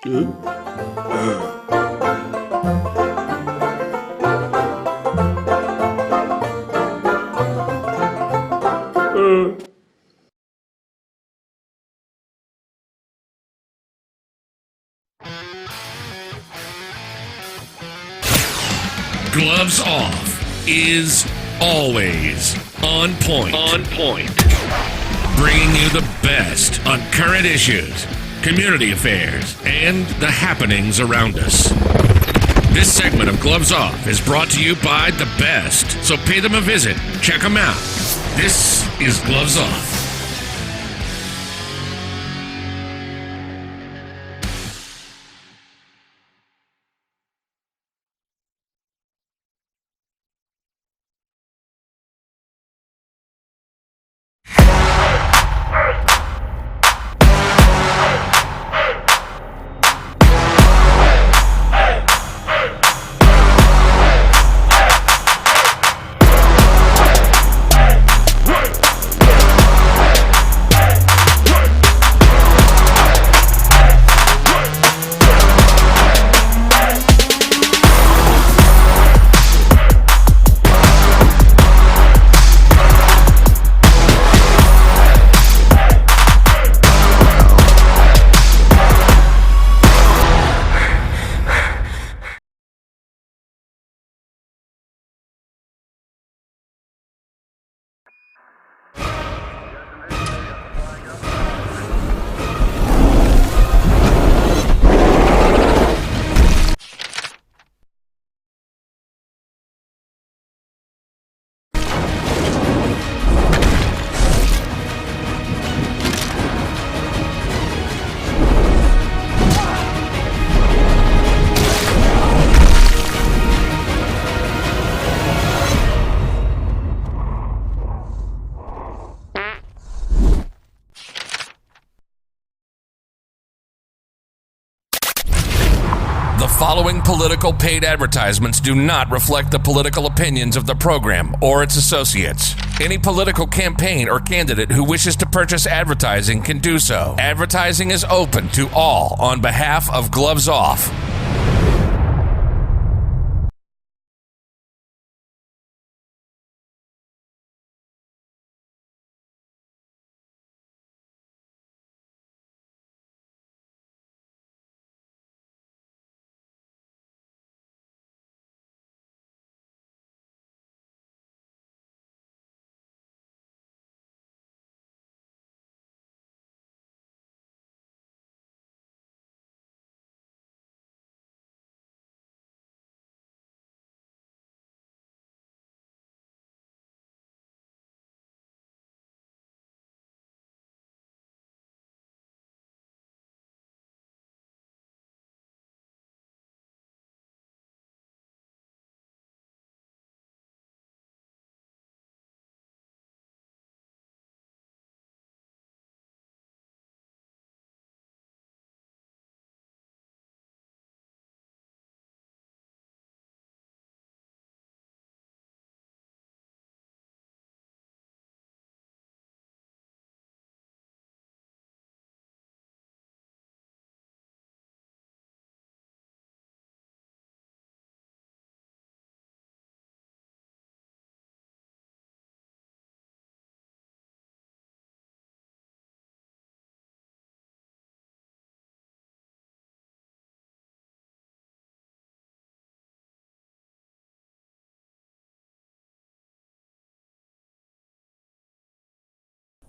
Gloves Off is always on point. Bringing you the best on current issues, community affairs, and the happenings around us. This segment of Gloves Off is brought to you by the best, so pay them a visit. Check them out. This is Gloves Off. The following political paid advertisements do not reflect the political opinions of the program or its associates. Any political campaign or candidate who wishes to purchase advertising can do so. Advertising is open to all on behalf of Gloves Off.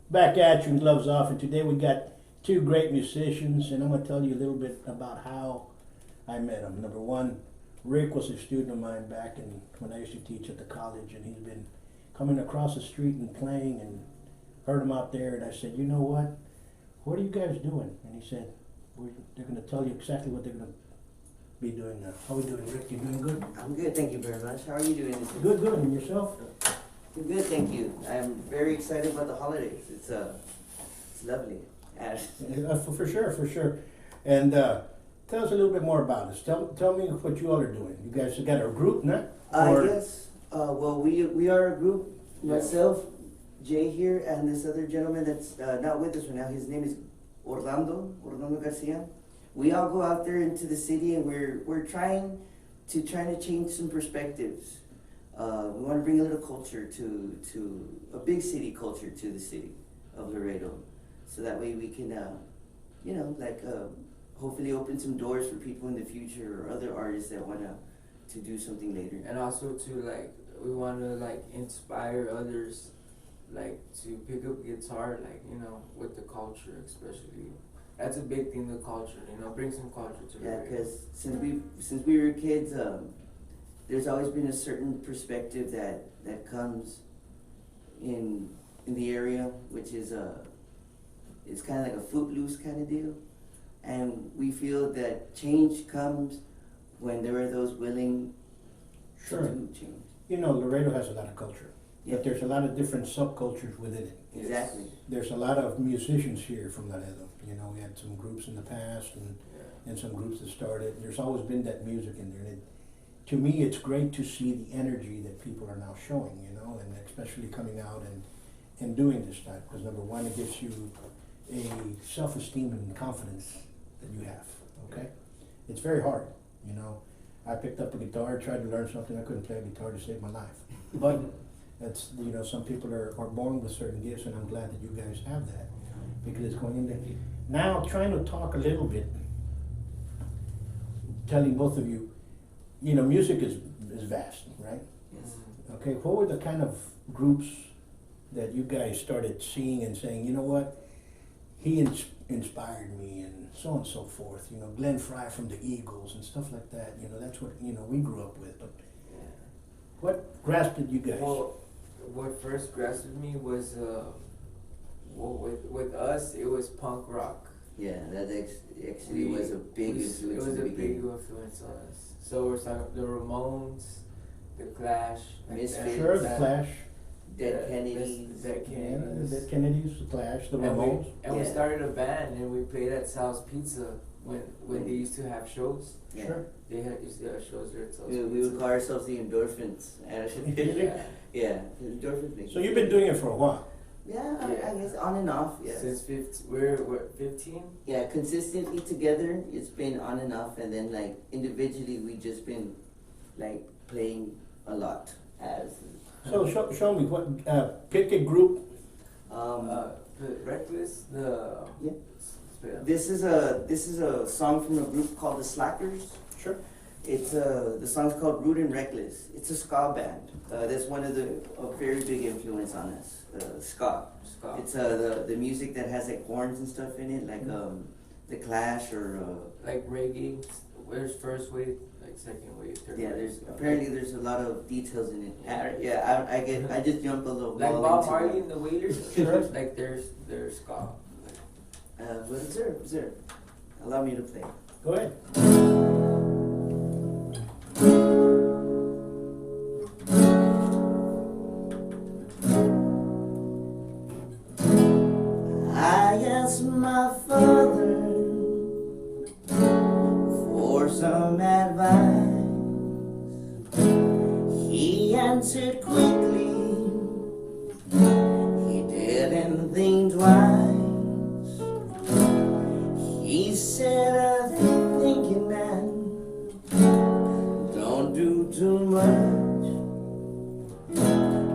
Back at you, Gloves Off, and today we got two great musicians, and I'm going to tell you a little bit about how I met them. Number one, Rick was a student of mine back when I used to teach at the college, and he's been coming across the street and playing, and heard him out there, and I said, you know what are you guys doing? And he said, they're going to tell you exactly what they're going to be doing now. How are we doing, Rick? You doing good? I'm good, thank you very much. How are you doing? Good, good. And yourself? Good, thank you. I'm very excited about the holidays. It's lovely. For sure. And tell us a little bit more about us. Tell me what you all are doing. You guys got a group, no? Yes. Well, we are a group. Myself, Jay here, and this other gentleman that's not with us right now. His name is Orlando Garcia. we all go out there into the city, and we're trying to change some perspectives. We want to bring a little culture to a big city culture to the city of Laredo, so that way we can, hopefully open some doors for people in the future or other artists that want to do something later. And also to like, we want to like inspire others, like to pick up guitar, like, you know, with the culture especially. That's a big thing, the culture, you know, bring some culture to Yeah, it. because since we were kids, there's always been a certain perspective that comes in the area, which is it's kind of like a footloose kind of deal, and we feel that change comes when there are those willing Sure. to do change. You know, Laredo has a lot of culture, Yeah. but there's a lot of different subcultures within it. Exactly. There's a lot of musicians here from Laredo. You know, we had some groups in the past and some groups that started. There's always been that music in there. And to me, it's great to see the energy that people are now showing, you know, and especially coming out and doing this stuff. Because number one, it gives you a self-esteem and confidence that you have, okay? It's very hard, you know. I picked up a guitar, tried to learn something. I couldn't play a guitar to save my life. But that's, you know, some people are born with certain gifts, and I'm glad that you guys have that, because it's going in there. Now, trying to talk a little bit, telling both of you, you know, music is vast, right? Yes. Okay, what were the kind of groups that you guys started seeing and saying, you know what, he inspired me, and so on and so forth, you know, Glenn Fry from the Eagles and stuff like that, you know, that's what, you know, we grew up with, but what grasped you guys? Well, what first grasped me was, with us, it was punk rock. Yeah, that actually was a big influence. It was in the a big beginning. influence on us. So we're talking the Ramones, the Clash, like Misfits. that. Sure, the Clash, Dead Kennedys. Dead yeah, Kennedys. the Kennedys, the Clash, the Ramones. And we Yeah. started a band, and we played at Sal's Pizza when they used to have shows. Yeah. Sure. They used to have shows there at Sal's We Pizza. would call ourselves the Endorphins. Yeah. Yeah, the Endorphin thing. So you've been doing it for a while. Yeah, I guess on and off. Yeah. Since 15, we're 15. Yeah, consistently together, it's been on and off, and then like individually, we just been like playing a lot as. So show me what, pick a group. The Reckless, the Yeah. yeah. This is a song from a group called the Slackers. Sure. It's the song's called Rude and Reckless. It's a ska band. That's one of a very big influence on us. Ska. Ska. It's the music that has like horns and stuff in it, like the Clash or Like reggae. There's first wave, like second wave, third yeah. wave. There's a lot of details in it. I just jump a little. Like ball Bob into Marley it. and the Wailers. Sure. Like there's ska. But observe. Allow me to play. Go ahead. I asked my father for some advice. He answered quickly. He didn't think twice. He said, "I'm thinking, man, don't do too much.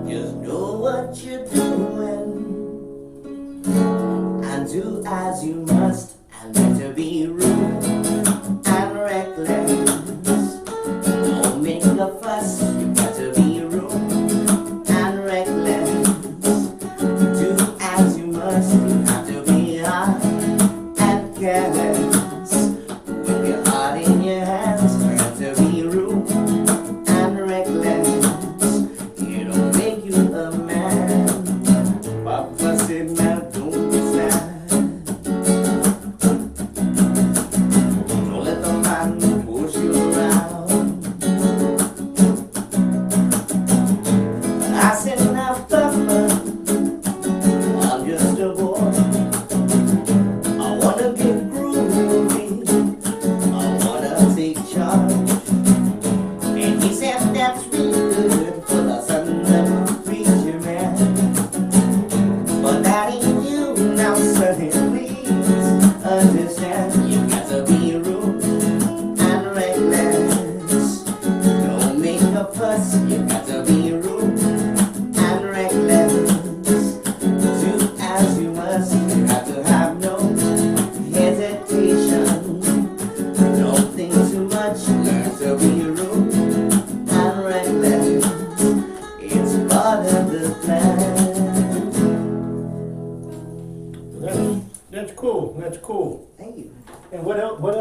Just know what you're doing and do as you must, and better be rude and reckless. Don't make a fuss, you better be rude and reckless. Do as you must, you have to be hot and careless. With your heart in your hands, you have to be rude and reckless. You don't make you a man. Papa said, now don't be sad.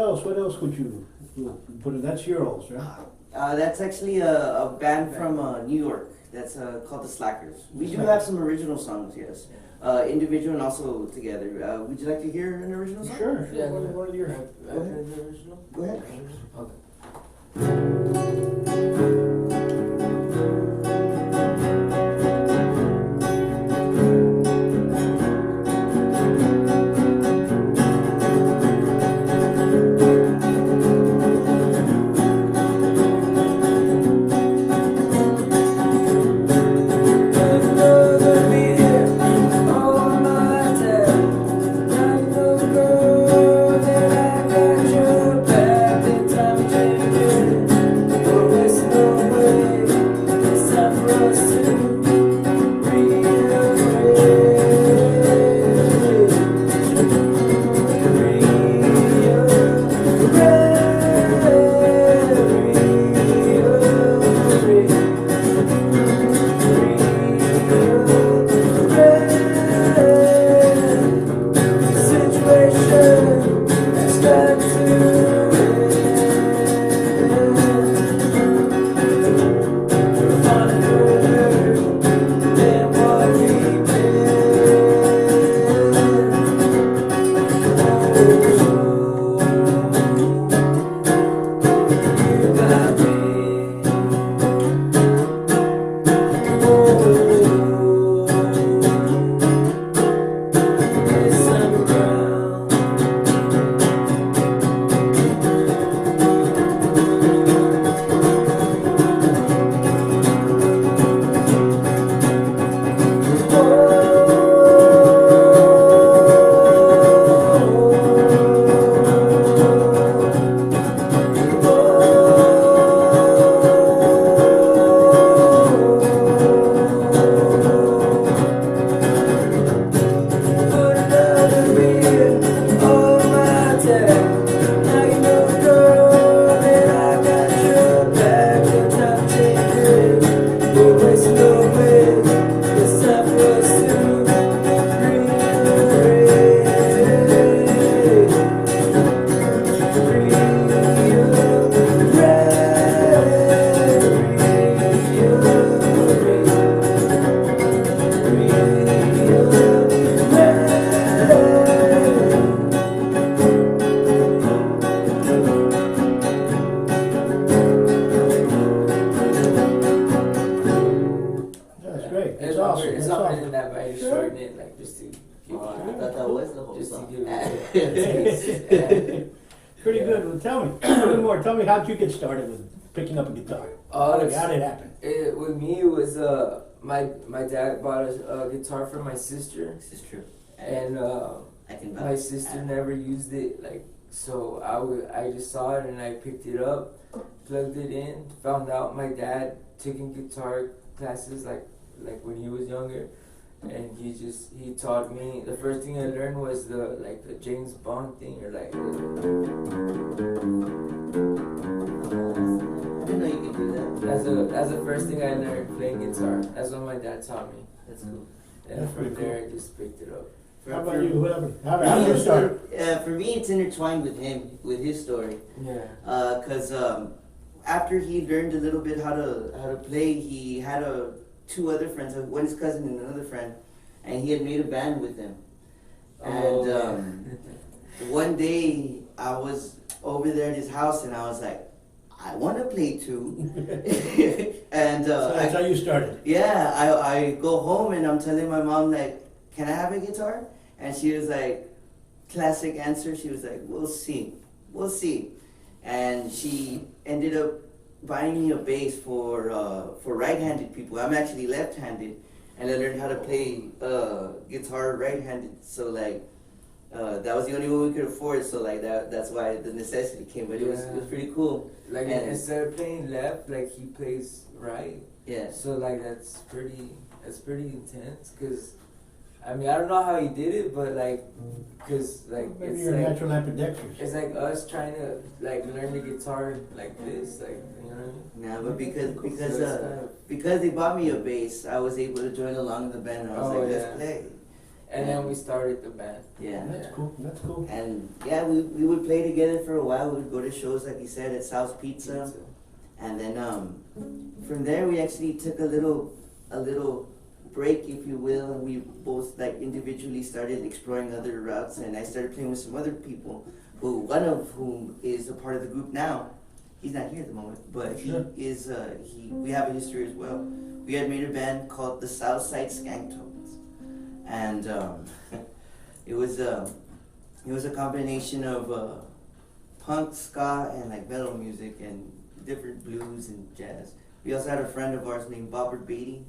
else? What else would you put in? That's your holes, right? That's actually a band from New York. That's called the Slackers. We do have some original songs, yes. Individual and also together. Would you like to hear an original song? Sure. Yeah, One of your. Go ahead. The original? Go ahead. Okay. Pretty good. Well, tell me a little more. Tell me how'd you get started with picking up a guitar? How did it happen? With me, it was my dad bought a guitar for my sister. This is true. And my sister never used it, like, so I just saw it and I picked it up, plugged it in, found out my dad taking guitar classes like when he was younger, and he taught me. The first thing I learned was the James Bond thing, or like. I didn't know you could do that. That's the first thing I learned playing guitar. That's what my dad taught me. That's cool. And from there I just picked it up. How about you? How did you start? For me, it's intertwined with him, with his story. Yeah. Cause after he learned a little bit how to play, he had two other friends, one his cousin and another friend, and he had made a band with them. And one day I was over there at his house, and I was like, I want to play too. And so that's how you started. Yeah, I go home and I'm telling my mom, like, can I have a guitar? And she was like, classic answer, she was like, we'll see. And she ended up buying me a bass for right-handed people. I'm actually left-handed, and I learned how to play guitar right-handed. So like, that was the only one we could afford. So like that's why the necessity came. But it was pretty cool. Like, and instead of playing left, like he plays right. Yeah. So like that's pretty intense. Cause I mean, I don't know how he did it, but like, cause like Maybe it's you're like natural ambidextrous. it's like us trying to like learn the guitar like this, like, you know what I mean? Nah, but because they bought me a bass, I was able to join along in the band. And I was like, let's play. And then we started the band. Yeah. That's cool. That's cool. And yeah, we would play together for a while. We would go to shows, like you said, at South Pizza. And then from there we actually took a little break, if you will, and we both like individually started exploring other routes, and I started playing with some other people, one of whom is a part of the group now. He's not here at the moment, but Sure. he is we have a history as well. We had made a band called the Southside Skanktones, and it was a combination of punk, ska, and like metal music and different blues and jazz. We also had a friend of ours named Robert Beatty.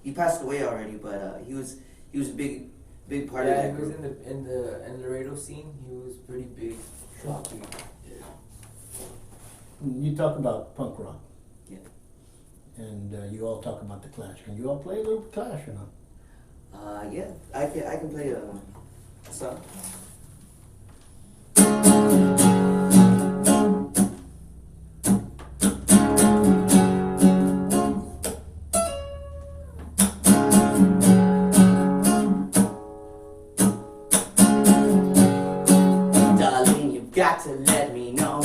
He passed away already, but he was a big part of that he was group. in the Laredo scene. He was pretty big. Sure. You talk about punk rock. Yeah. And you all talk about the Clash. Can you all play a little Clash or not? Yeah, I can play a song. Darling, you've got to let me know.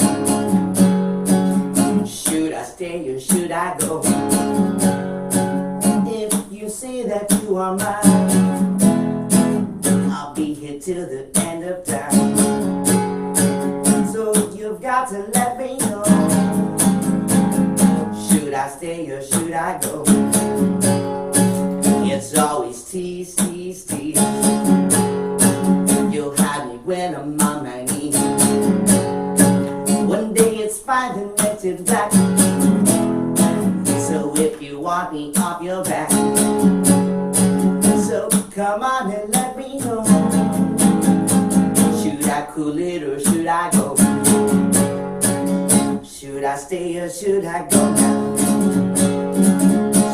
Should I stay or should I go? If you say that you are mine, I'll be here till the end of time. So you've got to let me know. Should I stay or should I go? It's always tease, tease, tease. You'll have me when I'm on my knees. One day it's fine, the next it's black. So if you want me off your back, so come on and let me know. Should I cool it or should I go? Should I stay or should I go now?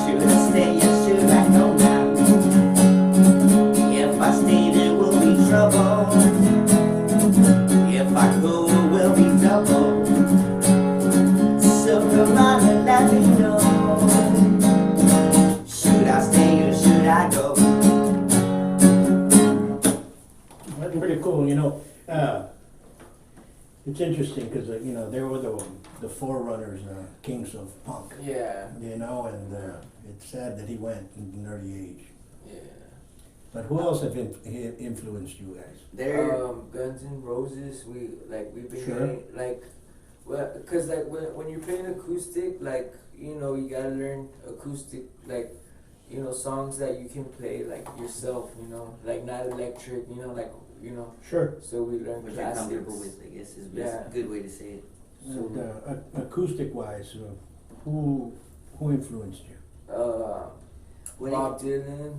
Should I stay or should I go now? If I stay there will be trouble. If I go it will be double. So come on and let me know. Should I stay or should I go? That's pretty cool. You know, it's interesting because they were the forerunners, kings of punk. Yeah. You know, and it's sad that he went in an early age. Yeah. But who else have influenced you guys? There. Guns N' Roses. we've been Sure. playing, like, well, cause like when you're playing acoustic, like, you gotta learn acoustic, like, songs that you can play like yourself, like not electric, like, Sure. so we learn Which you're classics. comfortable with, I guess, is Yeah. a good way to say it. And, acoustic-wise, who influenced you? When Bob Dylan.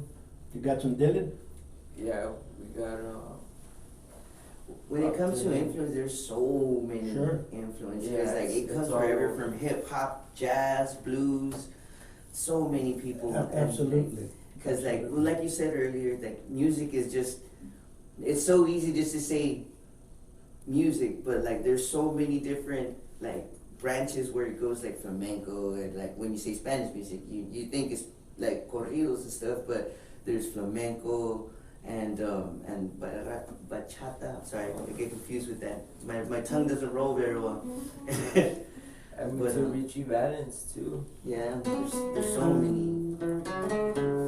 You got some Dylan? Yeah, we got When it comes to influence, there's so many Sure. influences. Yeah, Like it it's comes all forever over. from hip hop, jazz, blues. So many people. Absolutely. Because like you said earlier, like music is just. It's so easy just to say music, but like there's so many different like branches where it goes, like flamenco, and like when you say Spanish music, you think it's like corridos and stuff, but there's flamenco and bachata. Sorry, I get confused with that. My tongue doesn't roll very well. and But, to Richie Valens too. Yeah, there's so many.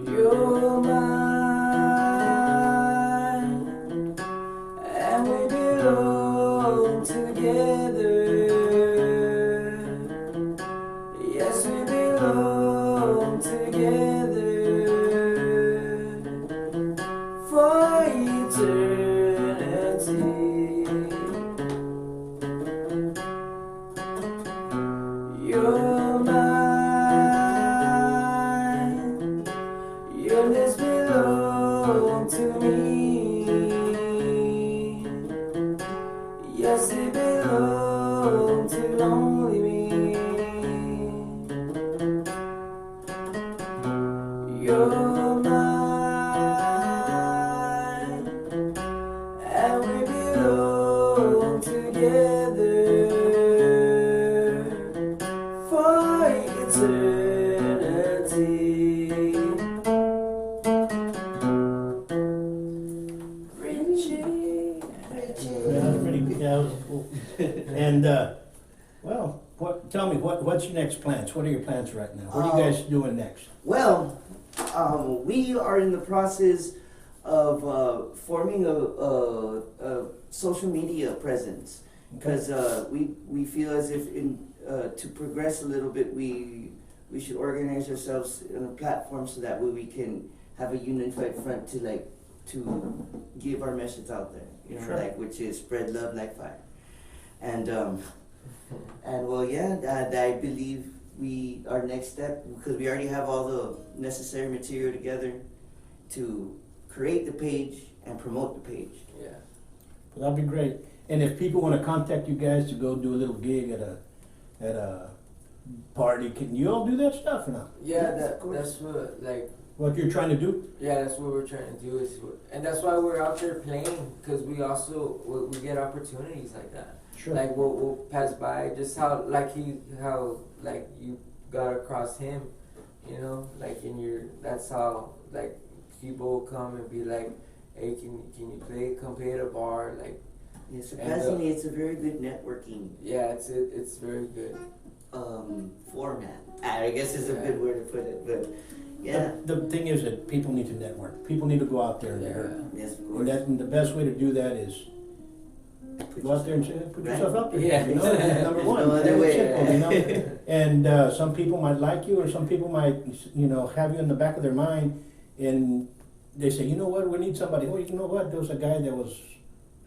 You're mine, and we belong together. Yes, we belong together for eternity. your next plans? What are your plans right now? What are you guys doing next? Well, we are in the process of forming a social media presence because we feel as if to progress a little bit, we should organize ourselves on a platform so that way we can have a unified front to give our message out there, you know, Sure. which is spread love like fire, and well, yeah, I believe our next step, because we already have all the necessary material together to create the page and promote the page. Yeah. Well, that'd be great. And if people want to contact you guys to go do a little gig at a party, can you all do that stuff or not? Yeah, Yes, of course. that's what, like, What you're trying to do? yeah, that's what we're trying to do and that's why we're out there playing, because we also, we get opportunities like that. Sure. Like, we'll pass by, just how you got across him, you know, like, that's how, like, people will come and be like, hey, can you come play at a bar, like. Yeah, surprisingly, it's a very good networking Yeah, it's very good. format. I guess is a good word to put it, but yeah. The thing is that people need to network. People need to go out there and Yeah. Yes, of And, course. and the best way to do that is go out there and put yourself out there. Yeah. You know, that's number one. No other Very way. simple, you know. And some people might like you, or some people might, have you in the back of their mind, and they say, you know what, we need somebody. Oh, you know what? There was a guy that was.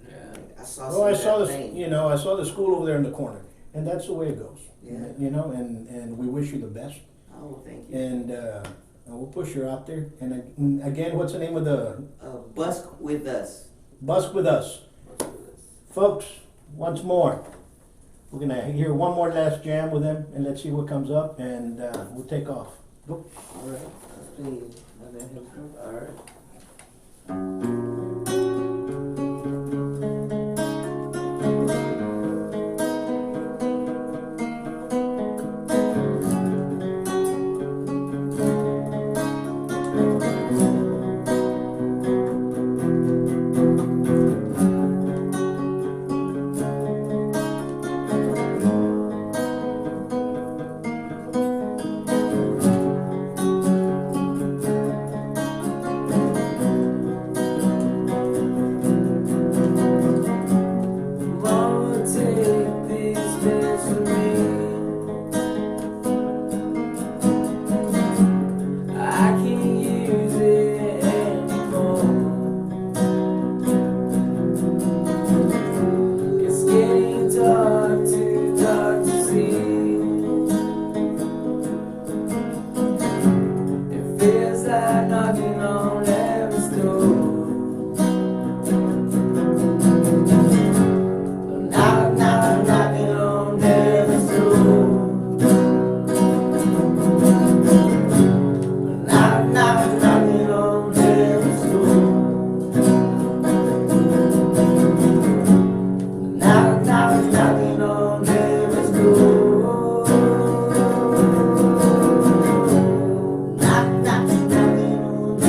Yeah. I saw. Oh, I some saw of this. that thing. I saw the school over there in the corner, and that's the way it goes. Yeah. And we wish you the best. Oh, thank you. And we'll push you out there. And again, what's the name of the BuskW-Us. BuskW-Us? Folks, once more, we're going to hear one more last jam with them, and let's see what comes up, and we'll take off. Go. All right. Let's play another hip-hop. All right. Mama, take this misery. I can't use it anymore. It's getting too dark to see. It feels like knocking on heaven's door. Knock, knock, knocking on heaven's door. Knock, knock, knocking on heaven's door. Knock, knock, knocking on heaven's door. Knock, knock, knocking on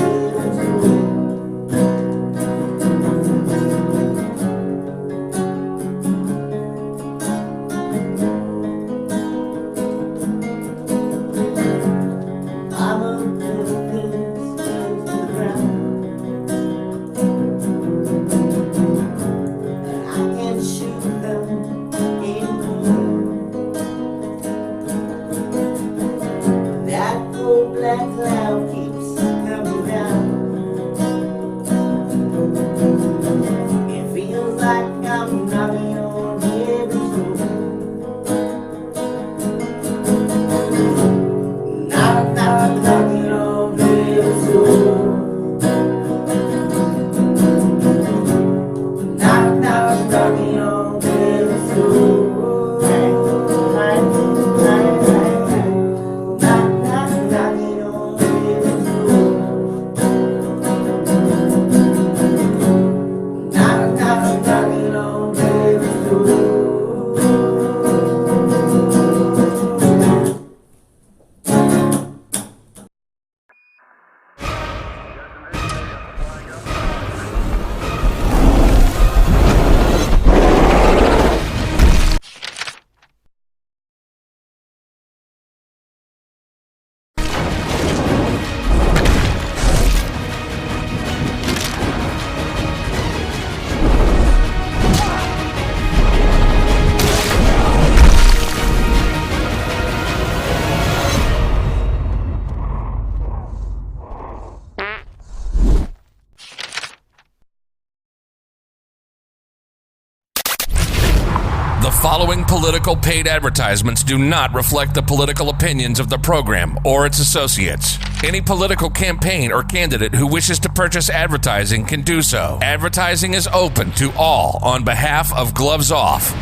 following political paid advertisements do not reflect the political opinions of the program or its associates. Any political campaign or candidate who wishes to purchase advertising can do so. Advertising is open to all on behalf of Gloves Off.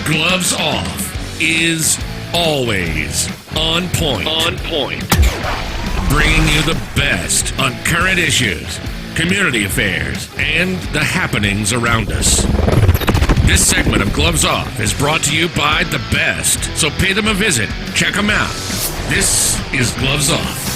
Gloves Off is always on point. Bringing you the best on current issues, community affairs, and the happenings around us. This segment of Gloves Off is brought to you by the best, so pay them a visit. Check them out. This is Gloves Off.